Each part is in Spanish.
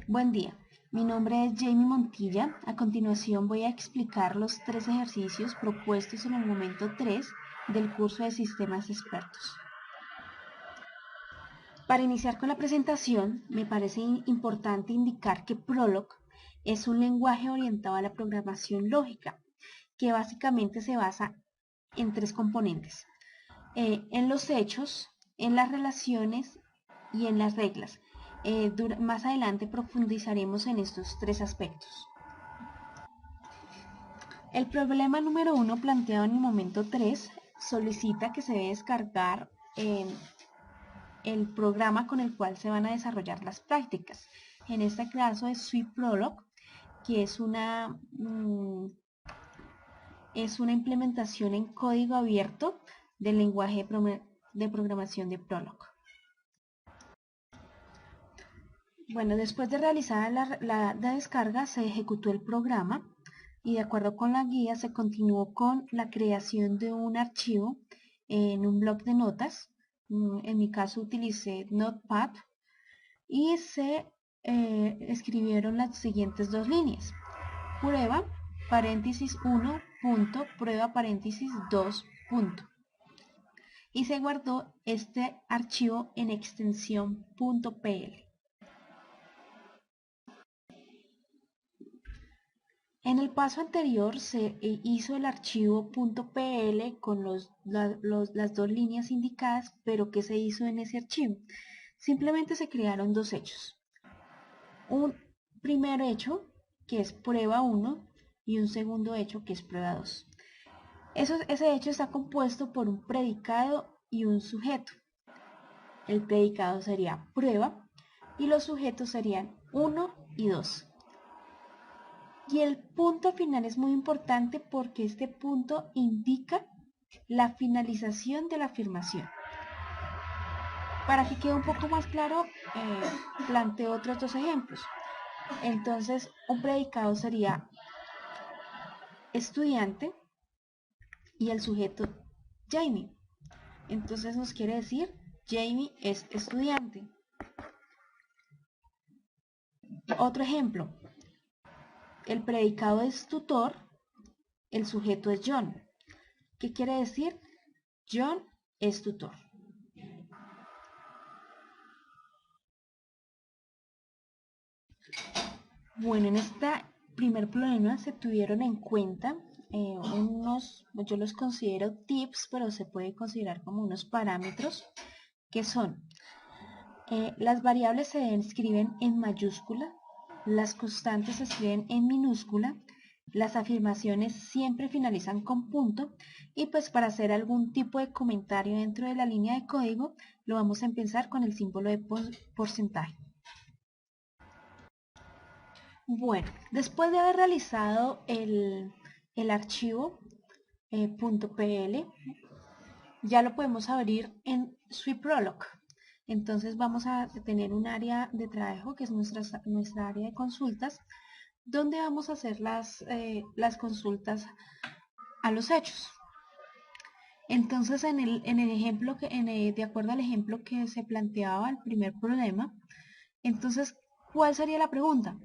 Buen día, mi nombre es Jamie Montilla. A continuación voy a explicar los 3 ejercicios propuestos en el momento 3 del curso de Sistemas Expertos. Para iniciar con la presentación, me parece importante indicar que Prolog es un lenguaje orientado a la programación lógica, que básicamente se basa en 3 componentes: en los hechos, en las relaciones y en las reglas. Más adelante profundizaremos en estos 3 aspectos. El problema número 1 planteado en el momento 3 solicita que se debe descargar el programa con el cual se van a desarrollar las prácticas. En este caso es SwiftProlog, que es una implementación en código abierto del lenguaje de programación de Prolog. Bueno, después de realizar la descarga, se ejecutó el programa y de acuerdo con la guía se continuó con la creación de un archivo en un bloc de notas. En mi caso utilicé Notepad y se escribieron las siguientes 2 líneas: prueba, paréntesis 1, punto, prueba, paréntesis 2, punto. Y se guardó este archivo en extensión .pl. En el paso anterior se hizo el archivo .pl con las 2 líneas indicadas, pero ¿qué se hizo en ese archivo? Simplemente se crearon 2 hechos. Un primer hecho, que es prueba 1, y un segundo hecho, que es prueba 2. Ese hecho está compuesto por un predicado y un sujeto. El predicado sería prueba y los sujetos serían 1 y 2. Y el punto final es muy importante porque este punto indica la finalización de la afirmación. Para que quede un poco más claro, planteo otros 2 ejemplos. Entonces, un predicado sería estudiante y el sujeto Jamie. Entonces nos quiere decir Jamie es estudiante. Otro ejemplo, el predicado es tutor, el sujeto es John. ¿Qué quiere decir? John es tutor. Bueno, en este primer problema se tuvieron en cuenta yo los considero tips, pero se puede considerar como unos parámetros, que son: las variables se escriben en mayúscula, las constantes se escriben en minúscula, las afirmaciones siempre finalizan con punto, y pues para hacer algún tipo de comentario dentro de la línea de código lo vamos a empezar con el símbolo de porcentaje. Bueno, después de haber realizado el archivo .pl, ya lo podemos abrir en SwiftProlog. Entonces vamos a tener un área de trabajo que es nuestra área de consultas, donde vamos a hacer las consultas a los hechos. Entonces en el ejemplo de acuerdo al ejemplo que se planteaba el primer problema, entonces, ¿cuál sería la pregunta?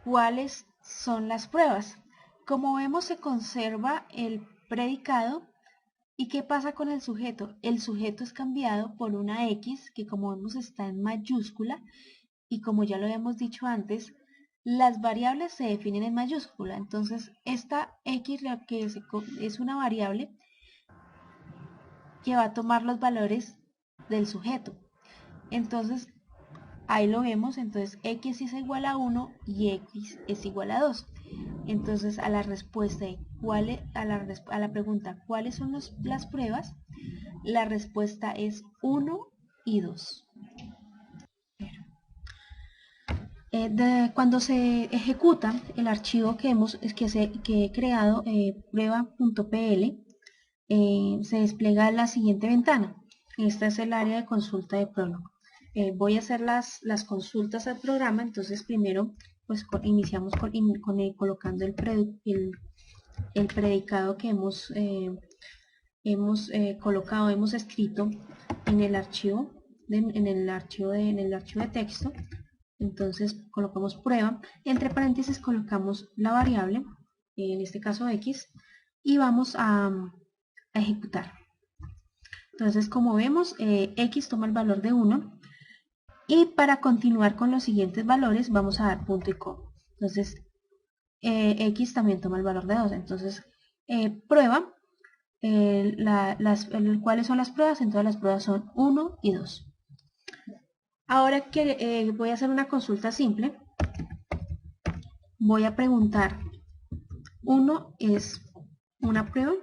¿Cuáles son las pruebas? Como vemos, se conserva el predicado. ¿Y qué pasa con el sujeto? El sujeto es cambiado por una X, que como vemos está en mayúscula, y como ya lo habíamos dicho antes, las variables se definen en mayúscula. Entonces, esta X es una variable que va a tomar los valores del sujeto. Entonces, ahí lo vemos. Entonces, X es igual a 1 y X es igual a 2. Entonces, a la respuesta a la pregunta ¿cuáles son las pruebas? La respuesta es 1 y 2. Cuando se ejecuta el archivo que he creado, prueba.pl, se despliega la siguiente ventana. Esta es el área de consulta de Prolog. Voy a hacer las consultas al programa. Entonces primero pues iniciamos colocando el predicado que hemos escrito en el archivo de texto. Entonces colocamos prueba, entre paréntesis colocamos la variable, en este caso x, y vamos a ejecutar. Entonces, como vemos, x toma el valor de 1, y para continuar con los siguientes valores vamos a dar punto y coma. Entonces, x también toma el valor de 2. Entonces, prueba, ¿cuáles son las pruebas? Entonces las pruebas son 1 y 2. Ahora que voy a hacer una consulta simple, voy a preguntar, 1 es una prueba.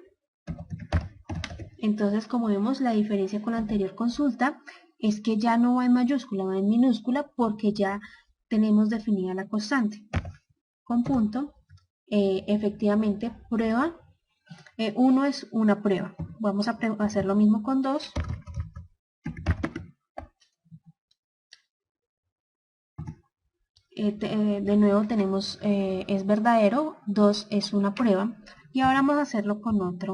Entonces, como vemos, la diferencia con la anterior consulta es que ya no va en mayúscula, va en minúscula, porque ya tenemos definida la constante. Con punto, efectivamente, prueba 1 es una prueba. Vamos a hacer lo mismo con 2. De nuevo tenemos, es verdadero, 2 es una prueba. Y ahora vamos a hacerlo con otra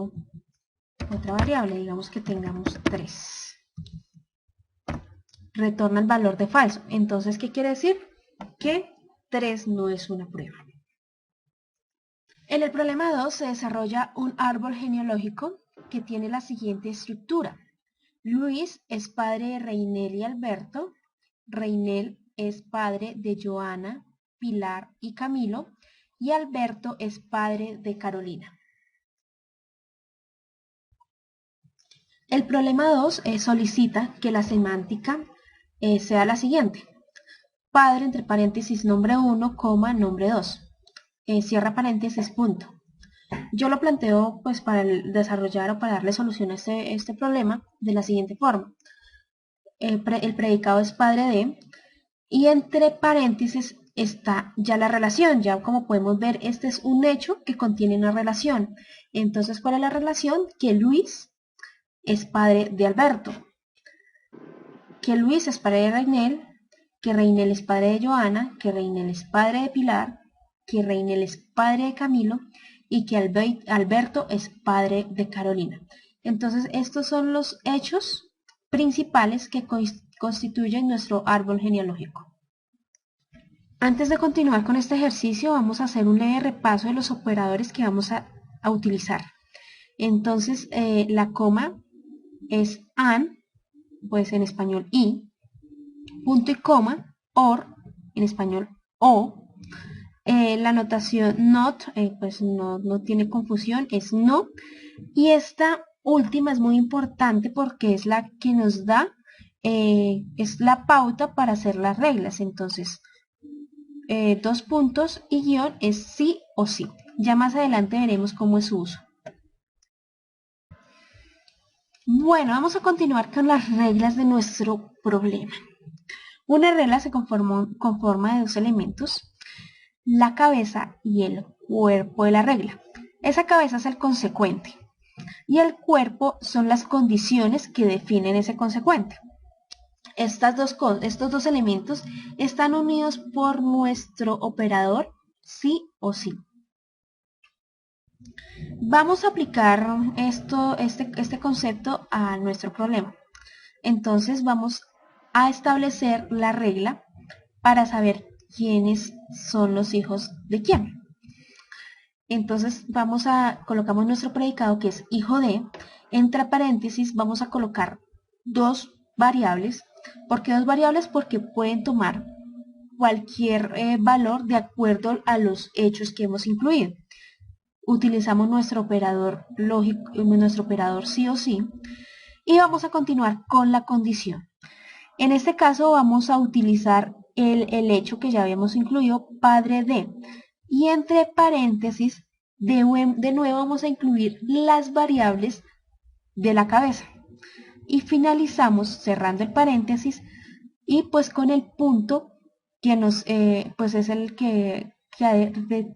variable, digamos que tengamos 3. Retorna el valor de falso. Entonces, ¿qué quiere decir? Que 3 no es una prueba. En el problema 2 se desarrolla un árbol genealógico que tiene la siguiente estructura. Luis es padre de Reinel y Alberto. Reinel es padre de Joana, Pilar y Camilo. Y Alberto es padre de Carolina. El problema 2 solicita que la semántica sea la siguiente. Padre, entre paréntesis, nombre 1, coma, nombre 2. Cierra paréntesis, punto. Yo lo planteo pues para desarrollar o para darle solución a este problema de la siguiente forma. El predicado es padre de, y entre paréntesis está ya la relación. Ya como podemos ver, este es un hecho que contiene una relación. Entonces, ¿cuál es la relación? Que Luis es padre de Alberto, que Luis es padre de Reinel, que Reinel es padre de Joana, que Reinel es padre de Pilar, que Reinel es padre de Camilo y que Alberto es padre de Carolina. Entonces, estos son los hechos principales que constituyen nuestro árbol genealógico. Antes de continuar con este ejercicio, vamos a hacer un leve repaso de los operadores que vamos a utilizar. Entonces, la coma es AND, pues en español y, punto y coma, OR, en español o. La notación NOT, pues no tiene confusión, es no. Y esta última es muy importante porque es la que nos da, es la pauta para hacer las reglas. Entonces, 2 puntos y guión es sí o sí. Ya más adelante veremos cómo es su uso. Bueno, vamos a continuar con las reglas de nuestro problema. Una regla se conforma de 2 elementos, la cabeza y el cuerpo de la regla. Esa cabeza es el consecuente y el cuerpo son las condiciones que definen ese consecuente. Estos dos elementos están unidos por nuestro operador sí o sí. Vamos a aplicar este concepto a nuestro problema. Entonces vamos a establecer la regla para saber quiénes son los hijos de quién. Entonces colocamos nuestro predicado que es hijo de, entre paréntesis vamos a colocar 2 variables. ¿Por qué 2 variables? Porque pueden tomar cualquier valor de acuerdo a los hechos que hemos incluido. Utilizamos nuestro operador lógico, nuestro operador sí o sí, y vamos a continuar con la condición. En este caso vamos a utilizar el hecho que ya habíamos incluido, padre de, y entre paréntesis de nuevo vamos a incluir las variables de la cabeza. Y finalizamos cerrando el paréntesis y pues con el punto que pues es el que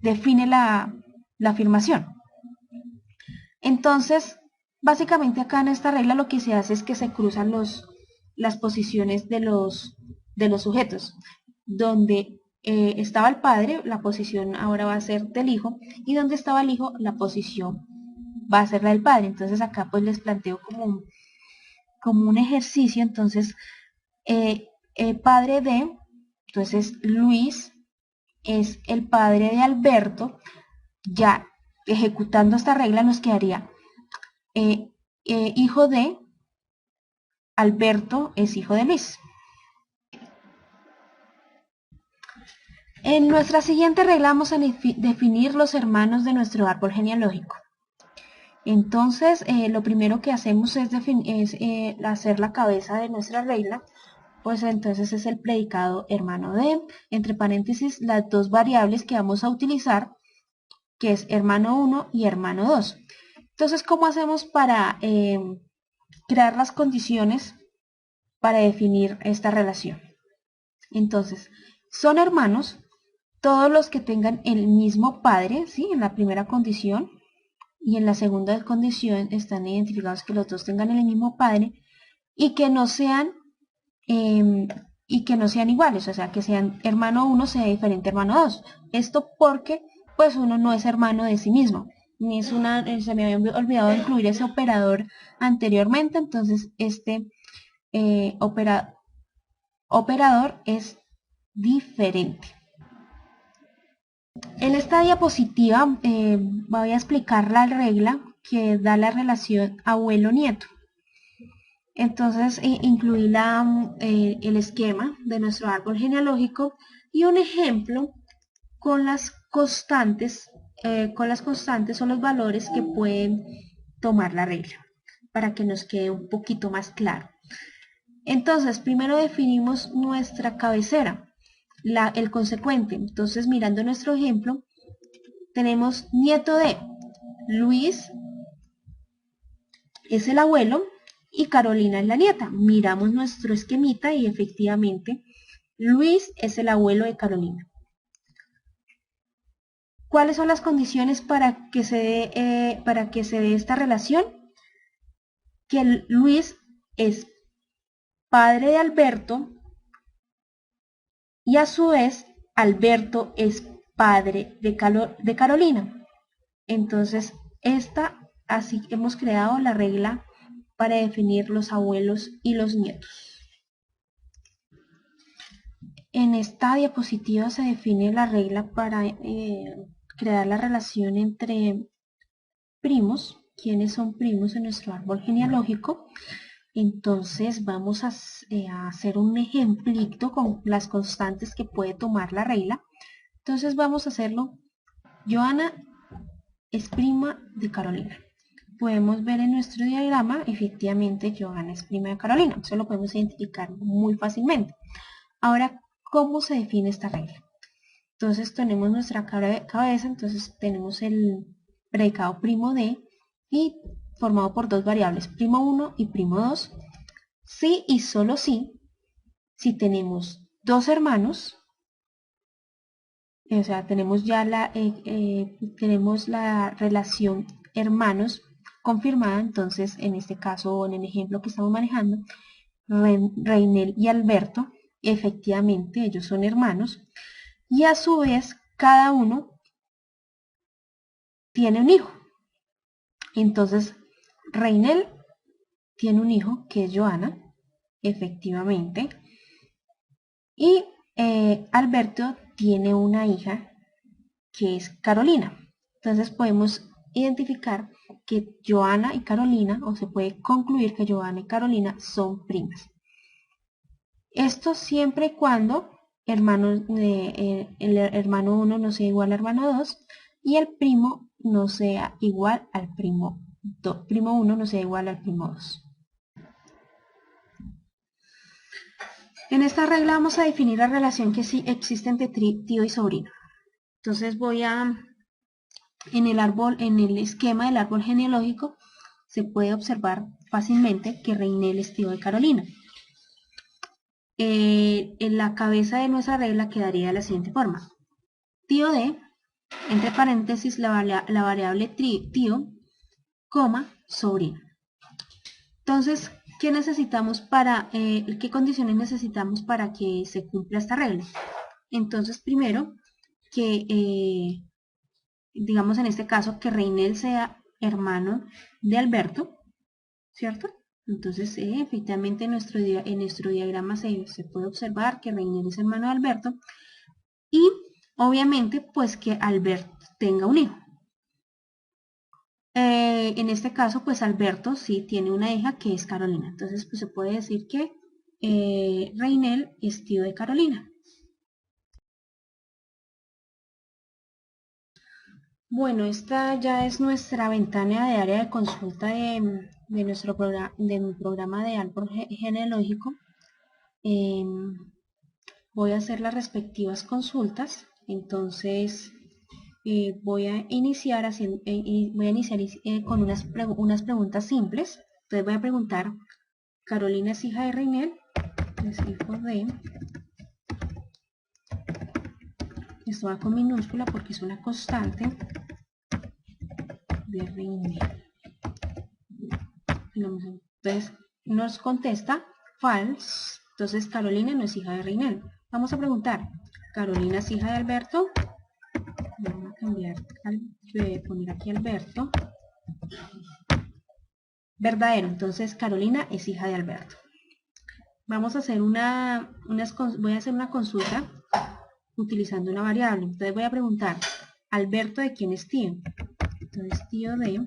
define la afirmación. Entonces, básicamente acá en esta regla lo que se hace es que se cruzan las posiciones de los sujetos. Donde estaba el padre, la posición ahora va a ser del hijo, y donde estaba el hijo, la posición va a ser la del padre. Entonces acá pues les planteo como un ejercicio. Entonces, padre de, Entonces Luis es el padre de Alberto. Ya ejecutando esta regla nos quedaría hijo de Alberto es hijo de Luis. En nuestra siguiente regla vamos a definir los hermanos de nuestro árbol genealógico. Entonces, lo primero que hacemos es hacer la cabeza de nuestra regla, pues entonces es el predicado hermano de, entre paréntesis, las dos variables que vamos a utilizar, que es hermano 1 y hermano 2. Entonces, ¿cómo hacemos para crear las condiciones para definir esta relación? Entonces, son hermanos todos los que tengan el mismo padre, ¿sí? En la primera condición, y en la segunda condición están identificados que los dos tengan el mismo padre y que no sean iguales, o sea, que sean hermano 1 sea diferente a hermano 2. Esto porque pues uno no es hermano de sí mismo. Ni es se me había olvidado incluir ese operador anteriormente, entonces este operador es diferente. En esta diapositiva voy a explicar la regla que da la relación abuelo-nieto. Entonces incluí el esquema de nuestro árbol genealógico y un ejemplo con las constantes o los valores que pueden tomar la regla, para que nos quede un poquito más claro. Entonces, primero definimos nuestra cabecera, el consecuente. Entonces, mirando nuestro ejemplo, tenemos nieto de Luis es el abuelo y Carolina es la nieta. Miramos nuestro esquemita y efectivamente Luis es el abuelo de Carolina. ¿Cuáles son las condiciones para que se dé esta relación? Que Luis es padre de Alberto y a su vez Alberto es padre de Carolina. Entonces, así hemos creado la regla para definir los abuelos y los nietos. En esta diapositiva se define la regla para crear la relación entre primos, quienes son primos en nuestro árbol genealógico. Entonces vamos a hacer un ejemplito con las constantes que puede tomar la regla. Entonces vamos a hacerlo. Joana es prima de Carolina. Podemos ver en nuestro diagrama, efectivamente, Joana es prima de Carolina. Eso lo podemos identificar muy fácilmente. Ahora, ¿cómo se define esta regla? Entonces tenemos nuestra cabeza, entonces tenemos el predicado primo de y formado por dos variables, primo 1 y primo 2. Sí y solo sí, si tenemos dos hermanos, o sea, tenemos ya tenemos la relación hermanos confirmada, entonces en este caso o en el ejemplo que estamos manejando, Reinel y Alberto, efectivamente ellos son hermanos y a su vez cada uno tiene un hijo. Entonces Reinel tiene un hijo que es Joana, efectivamente, y Alberto tiene una hija que es Carolina. Entonces podemos identificar que Joana y Carolina, o se puede concluir que Joana y Carolina son primas. Esto siempre y cuando el hermano 1 no sea igual al hermano 2 y el primo no sea igual al primo 1 no sea igual al primo 2. En esta regla vamos a definir la relación que sí existe entre tío y sobrino. Entonces en el esquema del árbol genealógico se puede observar fácilmente que Reinel es tío de Carolina. En la cabeza de nuestra regla quedaría de la siguiente forma. Tío de, entre paréntesis, la variable tío, coma, sobrino. Entonces, ¿qué necesitamos qué condiciones necesitamos para que se cumpla esta regla? Entonces, primero, que digamos en este caso que Reinel sea hermano de Alberto, ¿cierto? Entonces, efectivamente en nuestro diagrama se puede observar que Reinel es hermano de Alberto y obviamente pues que Alberto tenga un hijo. En este caso pues Alberto sí tiene una hija que es Carolina. Entonces pues se puede decir que Reinel es tío de Carolina. Bueno, esta ya es nuestra ventana de área de consulta de mi programa de árbol genealógico. Voy a hacer las respectivas consultas. Entonces voy a iniciar, con unas preguntas simples. Entonces voy a preguntar, ¿Carolina es hija de Reinel? Es hijo de... Esto va con minúscula porque es una constante de Reinel. Entonces nos contesta false. Entonces Carolina no es hija de Reinel. Vamos a preguntar, ¿Carolina es hija de Alberto? Vamos a cambiar, poner aquí Alberto. Verdadero, entonces Carolina es hija de Alberto. Vamos a hacer voy a hacer una consulta utilizando una variable. Entonces voy a preguntar, ¿Alberto de quién es tío? Entonces tío de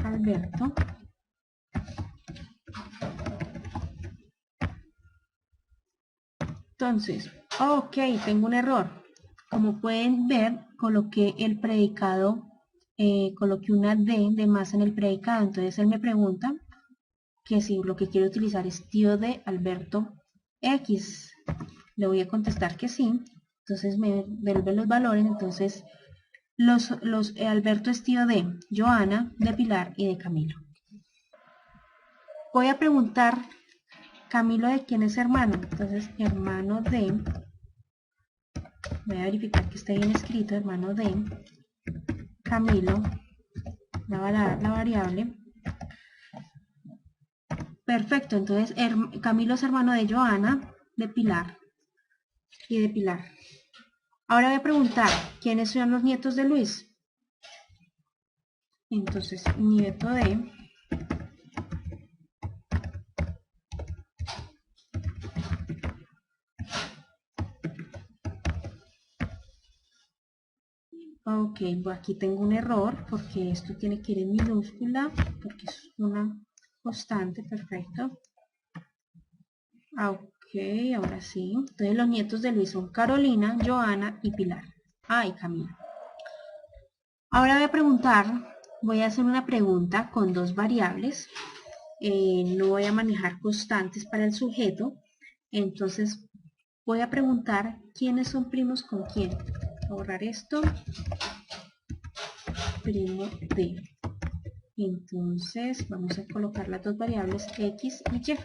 Alberto. Entonces, ok, tengo un error. Como pueden ver, coloqué el predicado, coloqué una D de más en el predicado. Entonces él me pregunta que si lo que quiero utilizar es tío de Alberto X. Le voy a contestar que sí. Entonces me devuelve los valores. Entonces Alberto es tío de Joana, de Pilar y de Camilo. Voy a preguntar, ¿Camilo de quién es hermano? Entonces hermano de... Voy a verificar que esté bien escrito, hermano de Camilo, la variable. Perfecto, entonces Camilo es hermano de Joana, de Pilar y de Pilar. Ahora voy a preguntar, ¿quiénes son los nietos de Luis? Entonces, nieto de... Ok, aquí tengo un error porque esto tiene que ir en minúscula porque es una constante, perfecto. Ok, ahora sí. Entonces los nietos de Luis son Carolina, Joana y Pilar. Y Camilo. Ahora voy a hacer una pregunta con dos variables. No voy a manejar constantes para el sujeto. Entonces voy a preguntar quiénes son primos con quién. Borrar esto. Primo de. Entonces vamos a colocar las dos variables X y Y.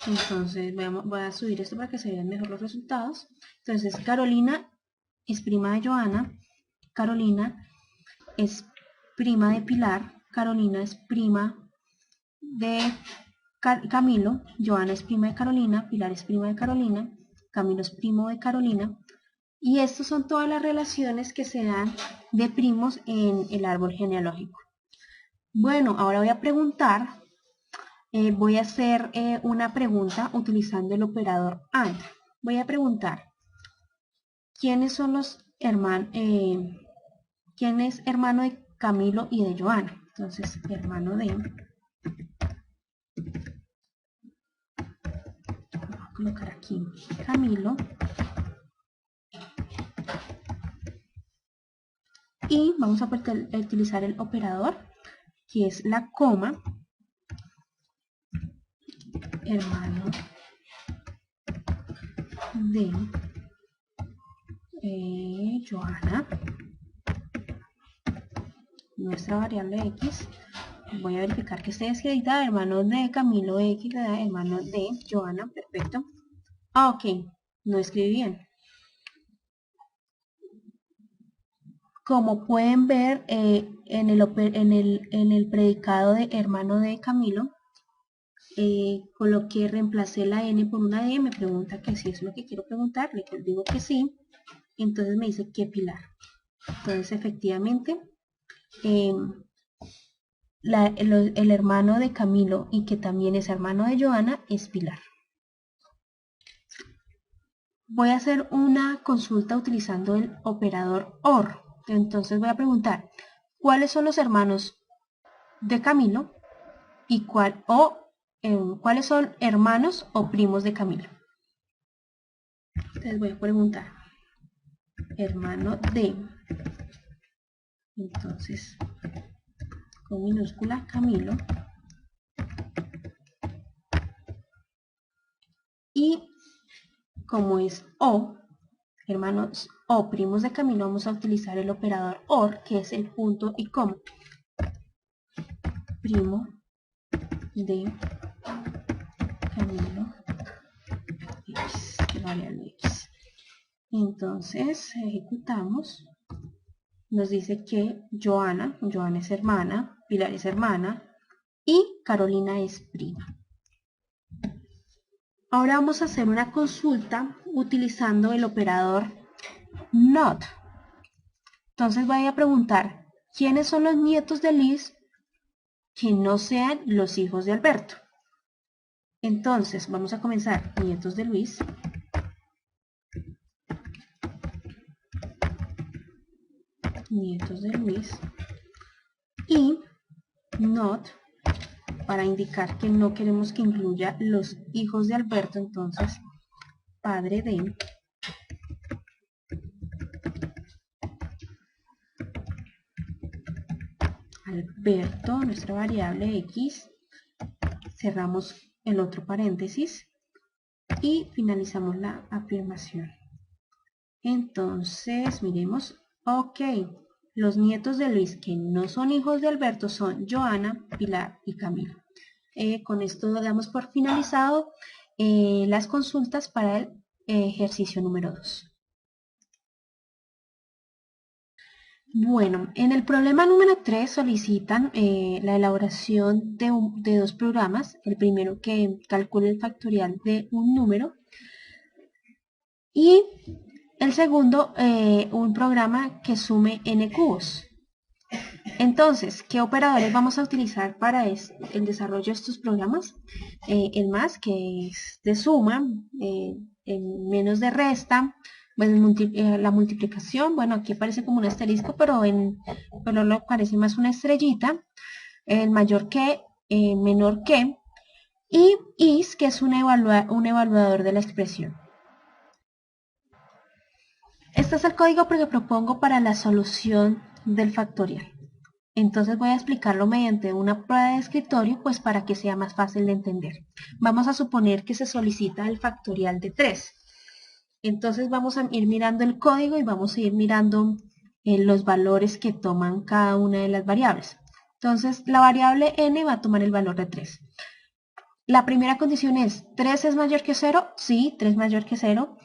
Entonces voy a subir esto para que se vean mejor los resultados. Entonces Carolina es prima de Joana, Carolina es prima de Pilar, Carolina es prima de Camilo, Joana es prima de Carolina, Pilar es prima de Carolina, Camilo es primo de Carolina. Y estas son todas las relaciones que se dan de primos en el árbol genealógico. Bueno, ahora voy a preguntar, voy a hacer una pregunta utilizando el operador AND. Voy a preguntar, ¿quiénes son los hermanos, quién es hermano de Camilo y de Joana? Entonces, hermano de... Voy a colocar aquí Camilo. Y vamos a utilizar el operador, que es la coma, hermano de Joana, nuestra variable X. Voy a verificar que esté escrita, hermano de Camilo X, hermano de Joana, perfecto. Ok, no escribí bien. Como pueden ver en el predicado de hermano de Camilo, reemplacé la N por una D, me pregunta que si es lo que quiero preguntar, le digo que sí, entonces me dice que Pilar. Entonces efectivamente el hermano de Camilo y que también es hermano de Joana es Pilar. Voy a hacer una consulta utilizando el operador OR. Entonces voy a preguntar, ¿cuáles son los hermanos de Camilo y cuáles son hermanos o primos de Camilo? Entonces voy a preguntar, hermano de, entonces, con minúscula, Camilo, y como es O, hermanos o primos de Camilo, vamos a utilizar el operador OR, que es el punto y coma. Primo de Camilo X, que variable X. Entonces, ejecutamos. Nos dice que Joana es hermana, Pilar es hermana y Carolina es prima. Ahora vamos a hacer una consulta utilizando el operador NOT. Entonces voy a preguntar, ¿quiénes son los nietos de Liz que no sean los hijos de Alberto? Entonces vamos a comenzar, nietos de Luis. Nietos de Luis. Y NOT, para indicar que no queremos que incluya los hijos de Alberto, entonces padre de Alberto, nuestra variable X, cerramos el otro paréntesis y finalizamos la afirmación. Entonces, miremos, ok, los nietos de Luis que no son hijos de Alberto son Joana, Pilar y Camilo. Con esto damos por finalizado las consultas para el ejercicio número 2. Bueno, en el problema número 3 solicitan la elaboración de dos programas. El primero que calcule el factorial de un número y el segundo un programa que sume n cubos. Entonces, ¿qué operadores vamos a utilizar para el desarrollo de estos programas? El más, que es de suma, el menos de resta, pues, la multiplicación, bueno, aquí aparece como un asterisco, pero lo parece más una estrellita, el mayor que, menor que, y is, que es un evaluador de la expresión. Este es el código que propongo para la solución del factorial. Entonces voy a explicarlo mediante una prueba de escritorio, pues para que sea más fácil de entender. Vamos a suponer que se solicita el factorial de 3. Entonces vamos a ir mirando el código y vamos a ir mirando los valores que toman cada una de las variables. Entonces la variable n va a tomar el valor de 3. La primera condición es, ¿3 es mayor que 0? Sí, 3 es mayor que 0.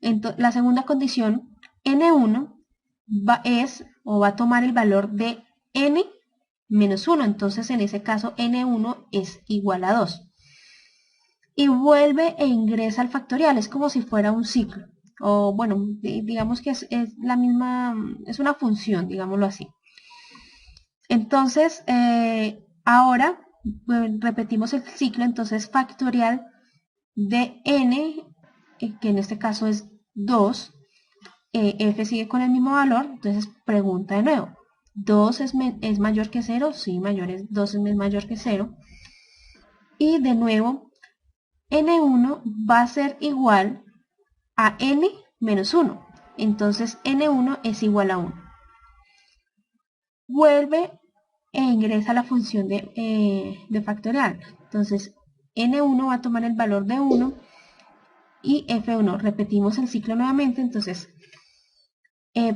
Entonces, la segunda condición, n1 va a tomar el valor de n menos 1, entonces en ese caso n1 es igual a 2. Y vuelve e ingresa al factorial, es como si fuera un ciclo, o bueno, digamos que es la misma, es una función, digámoslo así. Entonces, ahora repetimos el ciclo, entonces factorial de n, que en este caso es 2, f sigue con el mismo valor, entonces pregunta de nuevo, ¿2 es mayor que 0? Sí, 2 es mayor que 0. Y de nuevo, n1 va a ser igual a n menos 1. Entonces n1 es igual a 1. Vuelve e ingresa la función de factorial. Entonces n1 va a tomar el valor de 1 y f1. Repetimos el ciclo nuevamente, entonces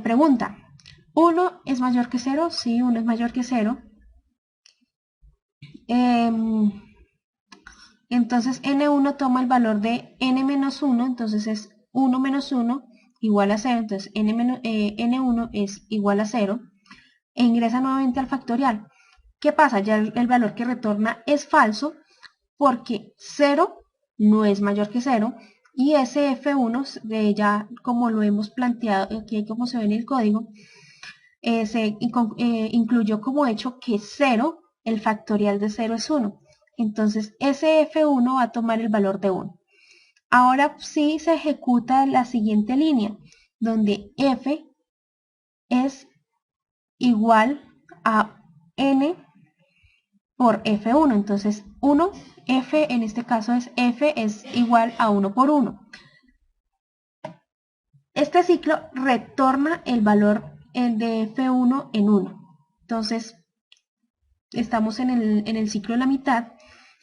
pregunta, ¿1 es mayor que 0? Sí, 1 es mayor que 0. Entonces n1 toma el valor de n menos 1, entonces es 1 menos 1 igual a 0, entonces n1 es igual a 0, e ingresa nuevamente al factorial. ¿Qué pasa? Ya el valor que retorna es falso, porque 0 no es mayor que 0, y ese f1, ya como lo hemos planteado aquí, como se ve en el código, incluyó como hecho que 0, el factorial de 0 es 1. Entonces ese F1 va a tomar el valor de 1. Ahora sí se ejecuta la siguiente línea, donde F es igual a N por F1. Entonces 1, F en este caso es F es igual a 1 por 1. Este ciclo retorna el valor de F1 en 1. Entonces estamos en el ciclo de la mitad.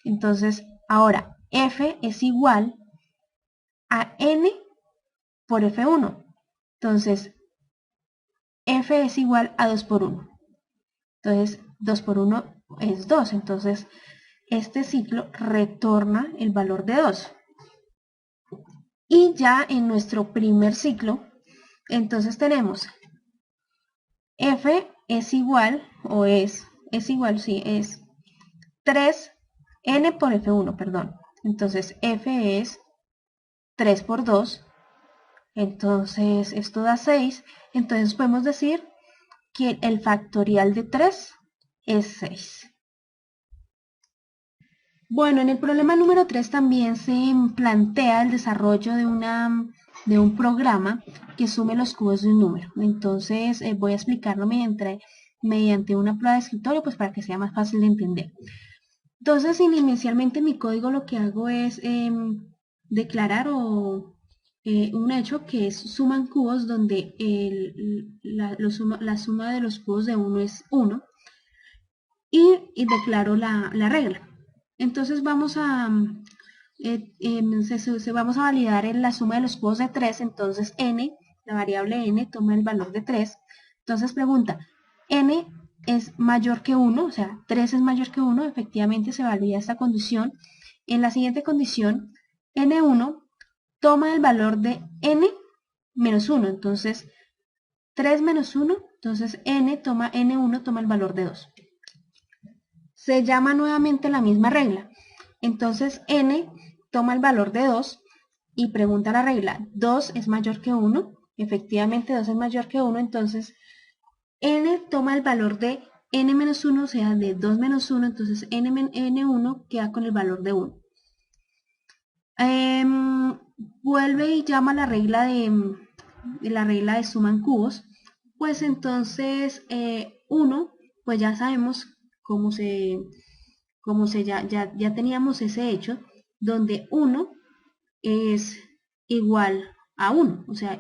Entonces ahora F es igual a N por F1. Entonces F es igual a 2 por 1. Entonces 2 por 1 es 2. Entonces este ciclo retorna el valor de 2. Y ya en nuestro primer ciclo, entonces tenemos F es igual, o es igual, sí, es 3N por F1, perdón. Entonces F es 3 por 2. Entonces esto da 6. Entonces podemos decir que el factorial de 3 es 6. Bueno, en el problema número 3 también se plantea el desarrollo de un programa que sume los cubos de un número. Entonces voy a explicarlo mediante una prueba de escritorio, pues para que sea más fácil de entender. Entonces inicialmente en mi código lo que hago es declarar un hecho que es suman cubos, donde la suma de los cubos de 1 es 1, y declaro la regla. Entonces vamos a validar la suma de los cubos de 3. Entonces n, la variable n, toma el valor de 3. Entonces pregunta, n es mayor que 1, o sea, 3 es mayor que 1. Efectivamente se valida esta condición. En la siguiente condición, n1 toma el valor de n menos 1. Entonces 3 menos 1, entonces n1 toma el valor de 2. Se llama nuevamente la misma regla. Entonces n toma el valor de 2 y pregunta la regla, 2 es mayor que 1. Efectivamente 2 es mayor que 1, entonces n toma el valor de n menos 1, o sea, de 2 menos 1, entonces n1 queda con el valor de 1. Vuelve y llama la regla de suma en cubos. Pues entonces 1, pues ya sabemos ya teníamos ese hecho, donde 1 es igual a 1, o sea,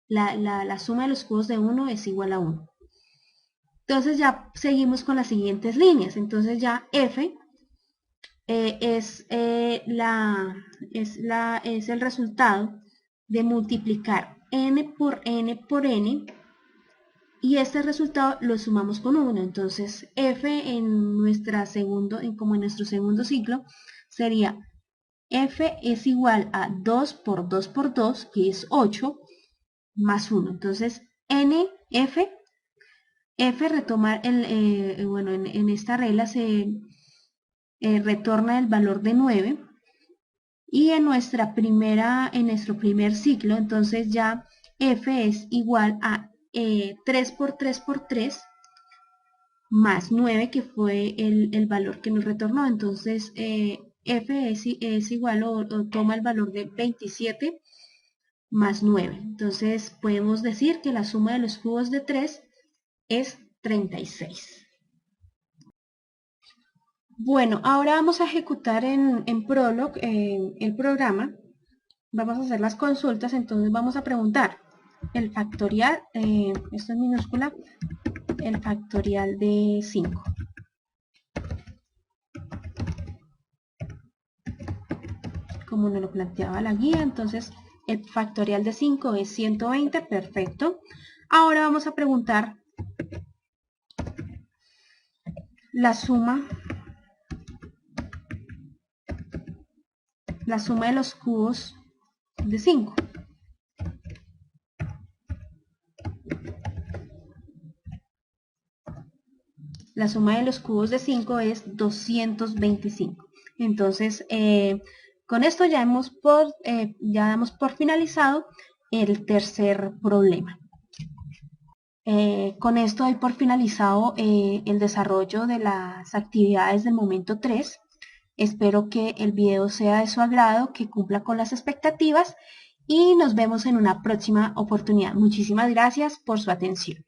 la suma de los cubos de 1 es igual a 1. Entonces ya seguimos con las siguientes líneas. Entonces ya F es el resultado de multiplicar n por n por n, y este resultado lo sumamos con 1. Entonces F como en nuestro segundo ciclo sería F es igual a 2 por 2 por 2, que es 8, más 1. Entonces F retomar en esta regla se retorna el valor de 9. Y en nuestro primer ciclo, entonces ya F es igual a 3 por 3 por 3 más 9, que fue el valor que nos retornó. Entonces F es igual o toma el valor de 27 más 9. Entonces podemos decir que la suma de los cubos de 3 es 36. Bueno, ahora vamos a ejecutar en Prolog el programa. Vamos a hacer las consultas. Entonces vamos a preguntar el factorial, esto es minúscula, el factorial de 5. Como nos lo planteaba la guía, entonces el factorial de 5 es 120, perfecto. Ahora vamos a preguntar la suma de los cubos de 5. La suma de los cubos de 5 es 225. Entonces, con esto ya damos por finalizado el tercer problema. Con esto doy por finalizado el desarrollo de las actividades del momento 3. Espero que el video sea de su agrado, que cumpla con las expectativas y nos vemos en una próxima oportunidad. Muchísimas gracias por su atención.